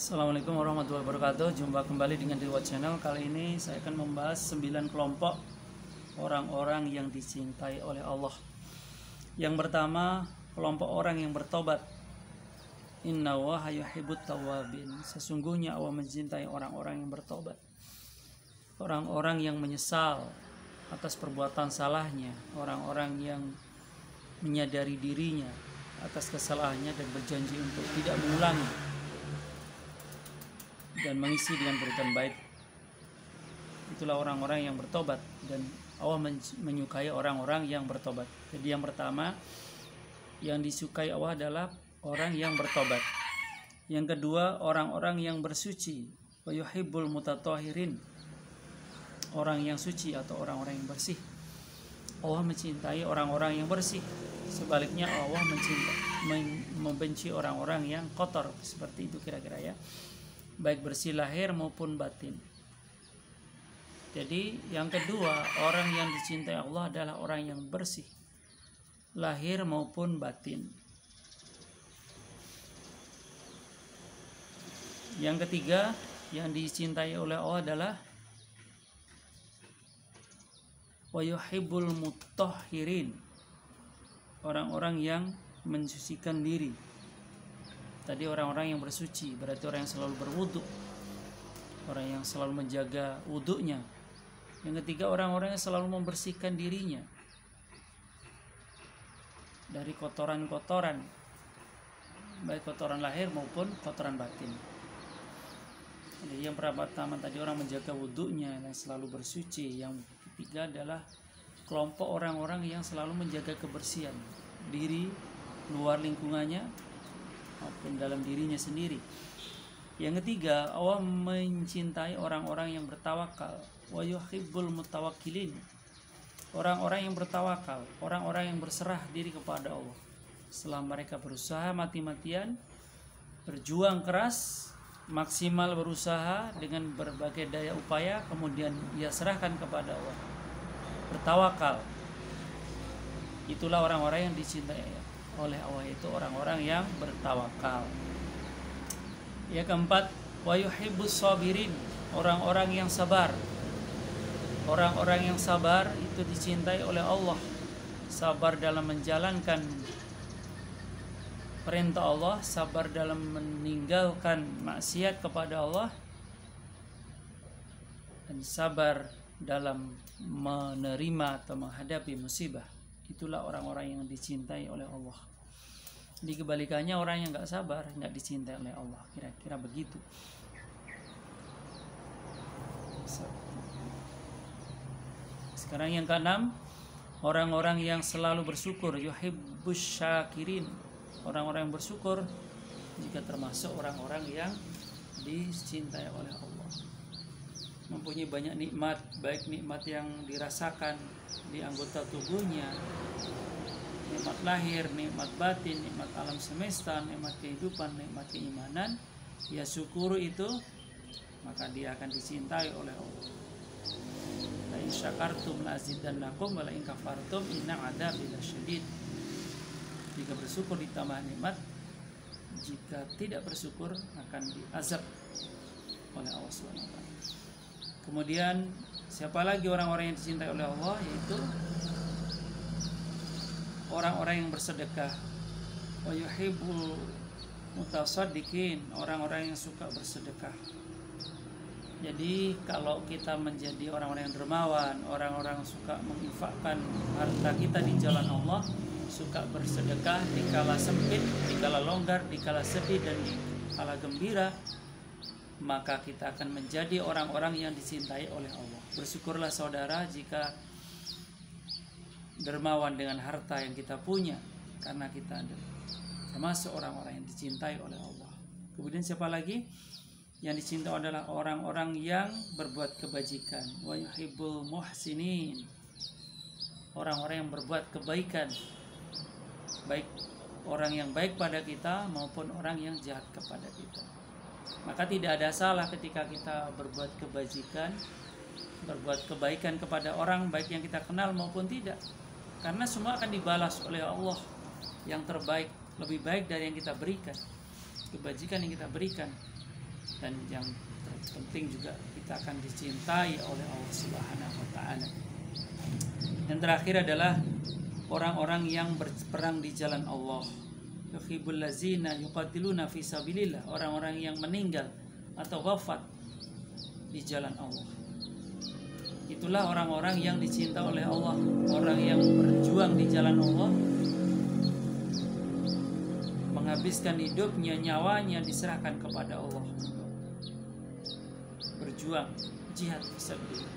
Assalamualaikum warahmatullahi wabarakatuh. Jumpa kembali dengan Dewa Channel. Kali ini saya akan membahas 9 kelompok orang-orang yang dicintai oleh Allah. Yang pertama, kelompok orang yang bertobat. Innallaha yuhibbut tawwabin. Sesungguhnya Allah mencintai orang-orang yang bertobat. Orang-orang yang menyesal atas perbuatan salahnya, orang-orang yang menyadari dirinya atas kesalahannya dan berjanji untuk tidak mengulangi dan mengisi dengan perbuatan baik. Itulah orang-orang yang bertobat, dan Allah menyukai orang-orang yang bertobat. Jadi yang pertama yang disukai Allah adalah orang yang bertobat. Yang kedua, orang-orang yang bersuci. Wa yuhibbul mutatahhirin. Orang yang suci atau orang-orang yang bersih. Allah mencintai orang-orang yang bersih. Sebaliknya Allah membenci orang-orang yang kotor. Seperti itu kira-kira ya, baik bersih lahir maupun batin. Jadi yang kedua, orang yang dicintai Allah adalah orang yang bersih lahir maupun batin. Yang ketiga yang dicintai oleh Allah adalah wa yuhibbul mutahhirin, orang-orang yang mensucikan diri. Tadi orang-orang yang bersuci, berarti orang yang selalu berwudu, orang yang selalu menjaga wudunya. Yang ketiga, orang-orang yang selalu membersihkan dirinya dari kotoran-kotoran, baik kotoran lahir maupun kotoran batin. Jadi yang pertama tadi orang menjaga wudunya yang selalu bersuci. Yang ketiga adalah kelompok orang-orang yang selalu menjaga kebersihan diri, luar lingkungannya maupun dalam dirinya sendiri. Yang ketiga, Allah mencintai orang-orang yang bertawakal. Wa yuhibbul mutawakkilin. Orang-orang yang bertawakal, orang-orang yang berserah diri kepada Allah. Setelah mereka berusaha mati-matian, berjuang keras, maksimal berusaha dengan berbagai daya upaya, kemudian ia serahkan kepada Allah, bertawakal. Itulah orang-orang yang dicintai oleh Allah, itu orang-orang yang bertawakal. Yang keempat, wa yuhibbus sabirin, orang-orang yang sabar. Orang-orang yang sabar itu dicintai oleh Allah. Sabar dalam menjalankan perintah Allah, sabar dalam meninggalkan maksiat kepada Allah, dan sabar dalam menerima atau menghadapi musibah. Itulah orang-orang yang dicintai oleh Allah. Di kebalikannya, orang yang gak sabar gak dicintai oleh Allah. Kira-kira begitu. Sekarang yang keenam, orang-orang yang selalu bersyukur. Yuhibbus syakirin. Orang-orang yang bersyukur juga termasuk orang-orang yang dicintai oleh Allah. Mempunyai banyak nikmat, baik nikmat yang dirasakan di anggota tubuhnya, nikmat lahir, nikmat batin, nikmat alam semesta, nikmat kehidupan, nikmat keimanan. Ya syukur itu, maka dia akan dicintai oleh Allah. La in syakartum la azidannakum wa la in kafartum inna adzabi lasyadid. Jika bersyukur ditambah nikmat, jika tidak bersyukur akan diazab oleh Allah SWT. Kemudian siapa lagi orang-orang yang dicintai oleh Allah? Yaitu orang-orang yang bersedekah. Wa yuhibbul mutasaddiqin, orang-orang yang suka bersedekah. Jadi kalau kita menjadi orang-orang yang dermawan, orang-orang yang suka menginfakkan harta kita di jalan Allah, suka bersedekah di kala sempit, di kala longgar, di kala sedih, dan di kala gembira, maka kita akan menjadi orang-orang yang dicintai oleh Allah. Bersyukurlah saudara jika dermawan dengan harta yang kita punya, karena kita termasuk orang-orang yang dicintai oleh Allah. Kemudian siapa lagi? Yang dicintai adalah orang-orang yang berbuat kebajikan. Wa yuhibbul muhsinin, orang-orang yang berbuat kebaikan, baik orang yang baik pada kita maupun orang yang jahat kepada kita. Maka tidak ada salah ketika kita berbuat kebajikan, berbuat kebaikan kepada orang baik yang kita kenal maupun tidak, karena semua akan dibalas oleh Allah yang terbaik, lebih baik dari yang kita berikan, kebajikan yang kita berikan. Dan yang terpenting juga kita akan dicintai oleh Allah Subhanahu wa taala. Yang terakhir adalah orang-orang yang berperang di jalan Allah. Yuhibbul ladzina yuqatiluna fi sabilillah, orang-orang yang meninggal atau wafat di jalan Allah. Itulah orang-orang yang dicinta oleh Allah, orang yang berjuang di jalan Allah, menghabiskan hidupnya, nyawanya diserahkan kepada Allah, berjuang jihad fisabilillah.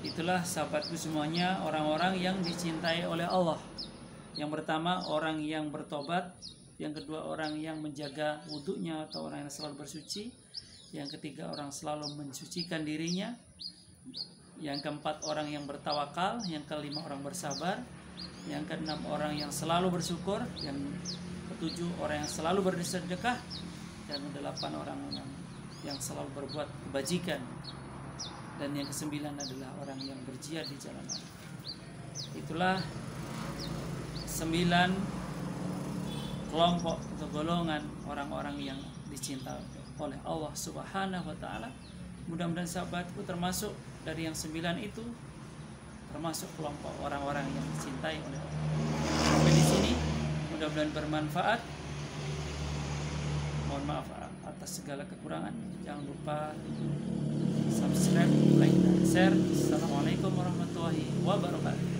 Itulah sahabatku semuanya, orang-orang yang dicintai oleh Allah. Yang pertama, orang yang bertobat. Yang kedua, orang yang menjaga wudunya atau orang yang selalu bersuci. Yang ketiga, orang selalu mensucikan dirinya. Yang keempat, orang yang bertawakal. Yang kelima, orang bersabar. Yang keenam, orang yang selalu bersyukur. Yang ketujuh, orang yang selalu bersedekah. Dan kedelapan, orang yang selalu berbuat kebajikan. Dan yang kesembilan adalah orang yang berjihad di jalan Allah. Itulah 9 kelompok atau golongan orang-orang yang dicintai oleh Allah Subhanahu wa taala. Mudah-mudahan sahabatku termasuk dari yang 9 itu, termasuk kelompok orang-orang yang dicintai oleh Allah. Sampai di sini, mudah-mudahan bermanfaat. Mohon maaf atas segala kekurangan. Jangan lupa subscribe, like, dan share. Assalamualaikum warahmatullahi wabarakatuh.